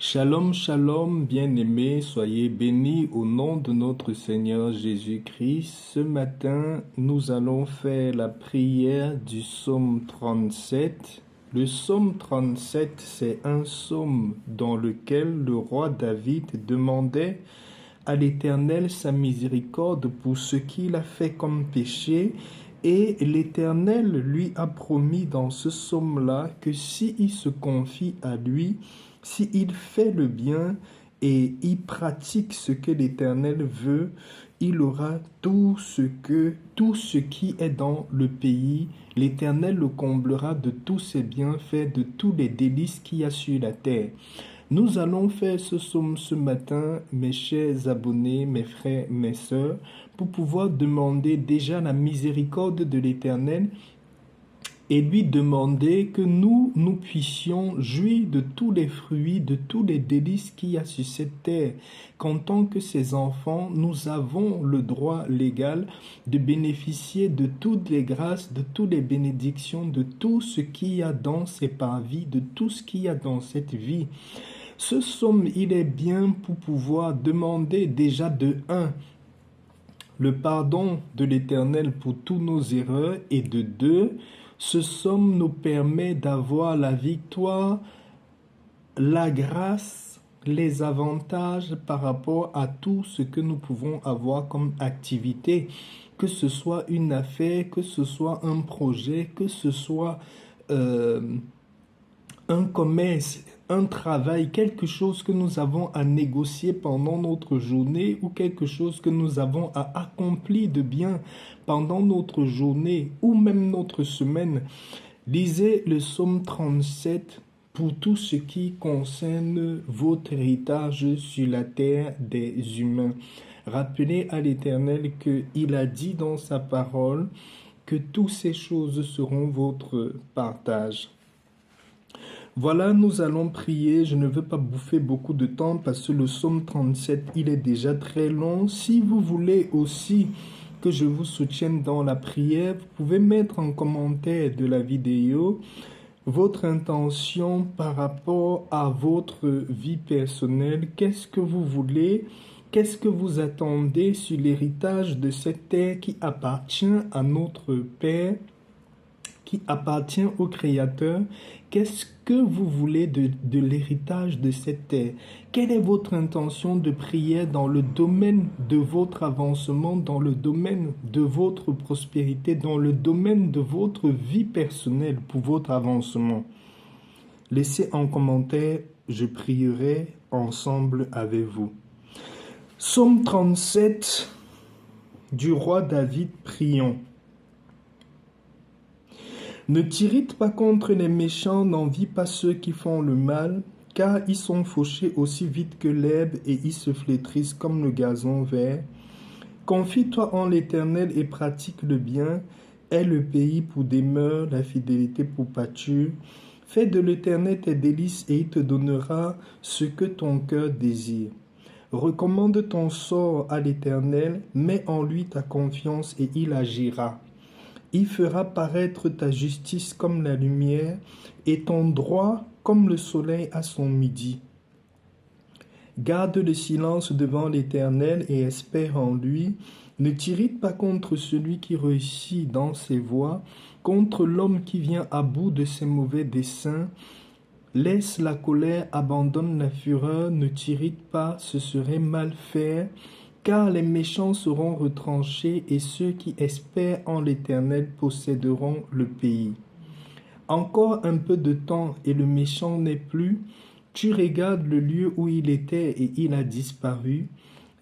Shalom, shalom, bien-aimés, soyez bénis au nom de notre Seigneur Jésus-Christ. Ce matin, nous allons faire la prière du psaume 37. Le psaume 37, c'est un psaume dans lequel le roi David demandait à l'Éternel sa miséricorde pour ce qu'il a fait comme péché. Et l'Éternel lui a promis dans ce psaume-là que s'il se confie à lui, s'il fait le bien et il pratique ce que l'Éternel veut, il aura tout ce qui est dans le pays. L'Éternel le comblera de tous ses bienfaits, de tous les délices qu'il y a sur la terre. Nous allons faire ce psaume ce matin, mes chers abonnés, mes frères, mes sœurs, pour pouvoir demander déjà la miséricorde de l'Éternel et lui demander que nous puissions jouir de tous les fruits, de tous les délices qu'il y a sur cette terre, qu'en tant que ses enfants, nous avons le droit légal de bénéficier de toutes les grâces, de toutes les bénédictions, de tout ce qu'il y a dans ces parvis, de tout ce qu'il y a dans cette vie. Ce psaume, il est bien pour pouvoir demander déjà de 1, le pardon de l'Éternel pour tous nos erreurs, et de 2, ce psaume nous permet d'avoir la victoire, la grâce, les avantages par rapport à tout ce que nous pouvons avoir comme activité, que ce soit une affaire, que ce soit un projet, que ce soit un commerce, un travail, quelque chose que nous avons à négocier pendant notre journée ou quelque chose que nous avons à accomplir de bien pendant notre journée ou même notre semaine. Lisez le psaume 37 pour tout ce qui concerne votre héritage sur la terre des humains. Rappelez à l'Éternel qu'il a dit dans sa parole que toutes ces choses seront votre partage. Voilà, nous allons prier. Je ne veux pas bouffer beaucoup de temps parce que le psaume 37, il est déjà très long. Si vous voulez aussi que je vous soutienne dans la prière, vous pouvez mettre en commentaire de la vidéo votre intention par rapport à votre vie personnelle. Qu'est-ce que vous voulez? Qu'est-ce que vous attendez sur l'héritage de cette terre qui appartient à notre Père, qui appartient au Créateur? Qu'est-ce que vous voulez de l'héritage de cette terre? Quelle est votre intention de prière dans le domaine de votre avancement, dans le domaine de votre prospérité, dans le domaine de votre vie personnelle pour votre avancement? Laissez en commentaire, je prierai ensemble avec vous. Psaume 37 du roi David, prions. Ne t'irrite pas contre les méchants, n'envie pas ceux qui font le mal, car ils sont fauchés aussi vite que l'herbe et ils se flétrissent comme le gazon vert. Confie-toi en l'Éternel et pratique le bien. Aie le pays pour demeure, la fidélité pour pâture. Fais de l'Éternel tes délices et il te donnera ce que ton cœur désire. Recommande ton sort à l'Éternel, mets en lui ta confiance et il agira. Il fera paraître ta justice comme la lumière et ton droit comme le soleil à son midi. Garde le silence devant l'Éternel et espère en lui. Ne t'irrite pas contre celui qui réussit dans ses voies, contre l'homme qui vient à bout de ses mauvais desseins. Laisse la colère, abandonne la fureur, ne t'irrite pas, ce serait mal faire. Car les méchants seront retranchés et ceux qui espèrent en l'Éternel posséderont le pays. Encore un peu de temps et le méchant n'est plus. Tu regardes le lieu où il était et il a disparu.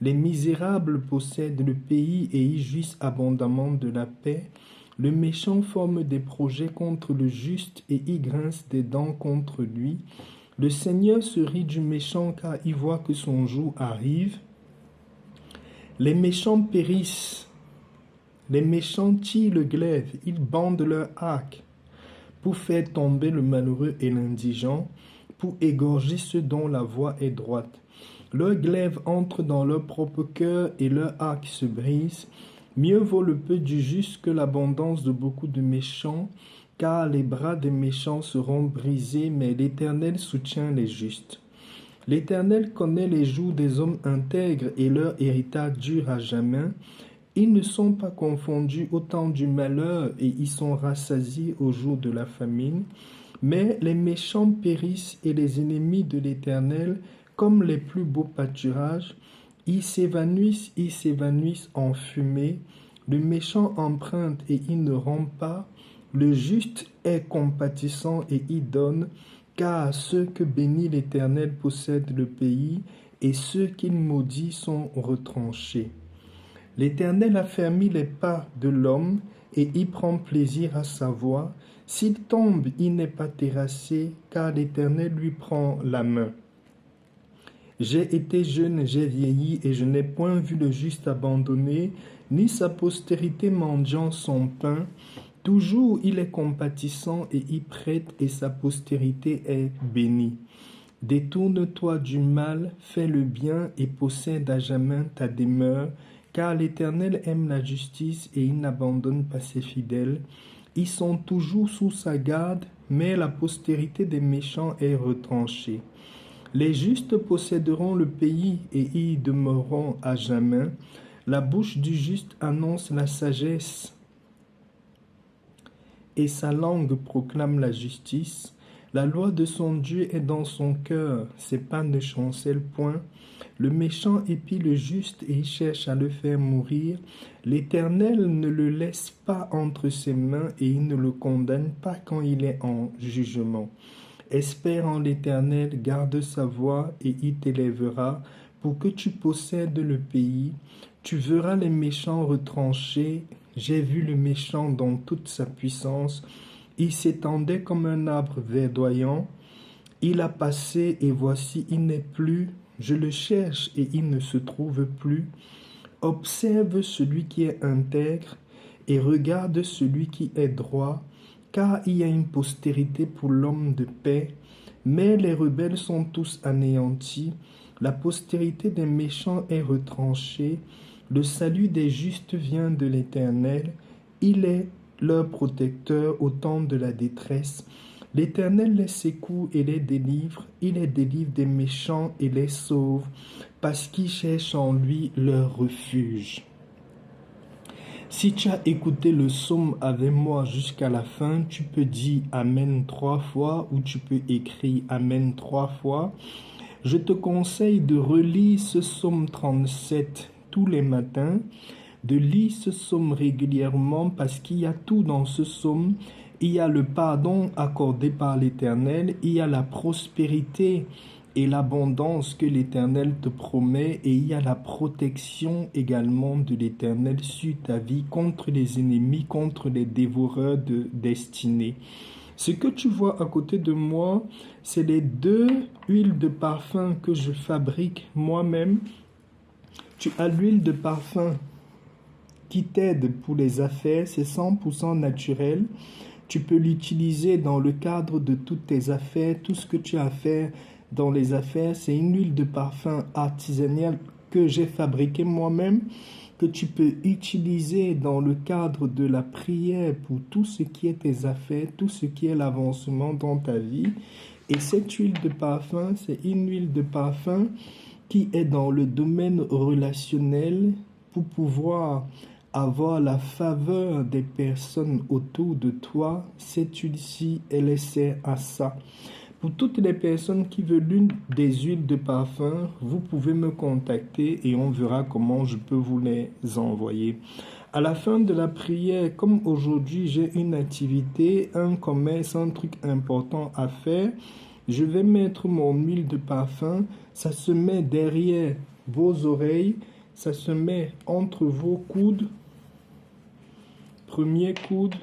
Les misérables possèdent le pays et y jouissent abondamment de la paix. Le méchant forme des projets contre le juste et y grince des dents contre lui. Le Seigneur se rit du méchant car il voit que son jour arrive. Les méchants périssent, les méchants tirent le glaive, ils bandent leur arc pour faire tomber le malheureux et l'indigent, pour égorger ceux dont la voie est droite. Leur glaive entre dans leur propre cœur et leur arc se brise. Mieux vaut le peu du juste que l'abondance de beaucoup de méchants, car les bras des méchants seront brisés, mais l'Éternel soutient les justes. L'Éternel connaît les jours des hommes intègres et leur héritage dure à jamais. Ils ne sont pas confondus au temps du malheur et ils sont rassasiés au jour de la famine. Mais les méchants périssent et les ennemis de l'Éternel, comme les plus beaux pâturages, ils s'évanouissent en fumée. Le méchant emprunte et il ne rend pas. Le juste est compatissant et il donne, car ceux que bénit l'Éternel possèdent le pays et ceux qu'il maudit sont retranchés. L'Éternel affermit les pas de l'homme et y prend plaisir à sa voie. S'il tombe, il n'est pas terrassé, car l'Éternel lui prend la main. J'ai été jeune, j'ai vieilli, et je n'ai point vu le juste abandonné, ni sa postérité mendiant son pain. Toujours il est compatissant et y prête, et sa postérité est bénie. Détourne-toi du mal, fais le bien, et possède à jamais ta demeure, car l'Éternel aime la justice et il n'abandonne pas ses fidèles. Ils sont toujours sous sa garde, mais la postérité des méchants est retranchée. Les justes posséderont le pays et y demeureront à jamais. La bouche du juste annonce la sagesse et sa langue proclame la justice. La loi de son Dieu est dans son cœur, ses pas ne chancellent point. Le méchant épie le juste et il cherche à le faire mourir. L'Éternel ne le laisse pas entre ses mains et il ne le condamne pas quand il est en jugement. Espère en l'Éternel, garde sa voie et il t'élèvera pour que tu possèdes le pays. Tu verras les méchants retranchés. J'ai vu le méchant dans toute sa puissance. Il s'étendait comme un arbre verdoyant. Il a passé et voici, il n'est plus. Je le cherche et il ne se trouve plus. Observe celui qui est intègre et regarde celui qui est droit, car il y a une postérité pour l'homme de paix. Mais les rebelles sont tous anéantis. La postérité des méchants est retranchée. Le salut des justes vient de l'Éternel. Il est leur protecteur au temps de la détresse. L'Éternel les secoue et les délivre. Il les délivre des méchants et les sauve, parce qu'ils cherchent en lui leur refuge. Si tu as écouté le psaume avec moi jusqu'à la fin, tu peux dire Amen 3 fois ou tu peux écrire Amen 3 fois. Je te conseille de relire ce psaume 37 tous les matins, de lire ce psaume régulièrement parce qu'il y a tout dans ce psaume. Il y a le pardon accordé par l'Éternel, il y a la prospérité et l'abondance que l'Éternel te promet et il y a la protection également de l'Éternel sur ta vie contre les ennemis, contre les dévoreurs de destinée. Ce que tu vois à côté de moi, c'est les 2 huiles de parfum que je fabrique moi-même. Tu as l'huile de parfum qui t'aide pour les affaires, c'est 100% naturel. Tu peux l'utiliser dans le cadre de toutes tes affaires. Tout ce que tu as à faire dans les affaires, c'est une huile de parfum artisanale que j'ai fabriquée moi-même, que tu peux utiliser dans le cadre de la prière pour tout ce qui est tes affaires, tout ce qui est l'avancement dans ta vie. Et cette huile de parfum, c'est une huile de parfum qui est dans le domaine relationnel pour pouvoir avoir la faveur des personnes autour de toi. Cette huile-ci, elle sert à ça. Pour toutes les personnes qui veulent l'une des huiles de parfum, vous pouvez me contacter et on verra comment je peux vous les envoyer. À la fin de la prière, comme aujourd'hui j'ai une activité, un commerce, un truc important à faire, je vais mettre mon huile de parfum. Ça se met derrière vos oreilles, ça se met entre vos coudes. Premier coude,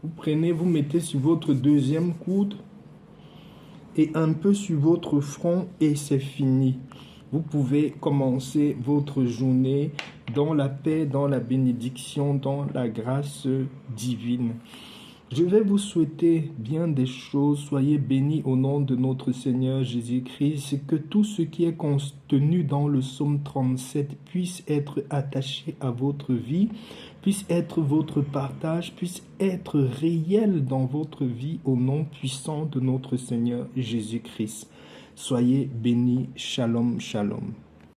vous prenez, vous mettez sur votre deuxième coude et un peu sur votre front et c'est fini. Vous pouvez commencer votre journée dans la paix, dans la bénédiction, dans la grâce divine. Je vais vous souhaiter bien des choses. Soyez bénis au nom de notre Seigneur Jésus-Christ. Que tout ce qui est contenu dans le psaume 37 puisse être attaché à votre vie, puisse être votre partage, puisse être réel dans votre vie au nom puissant de notre Seigneur Jésus-Christ. Soyez bénis. Shalom, shalom.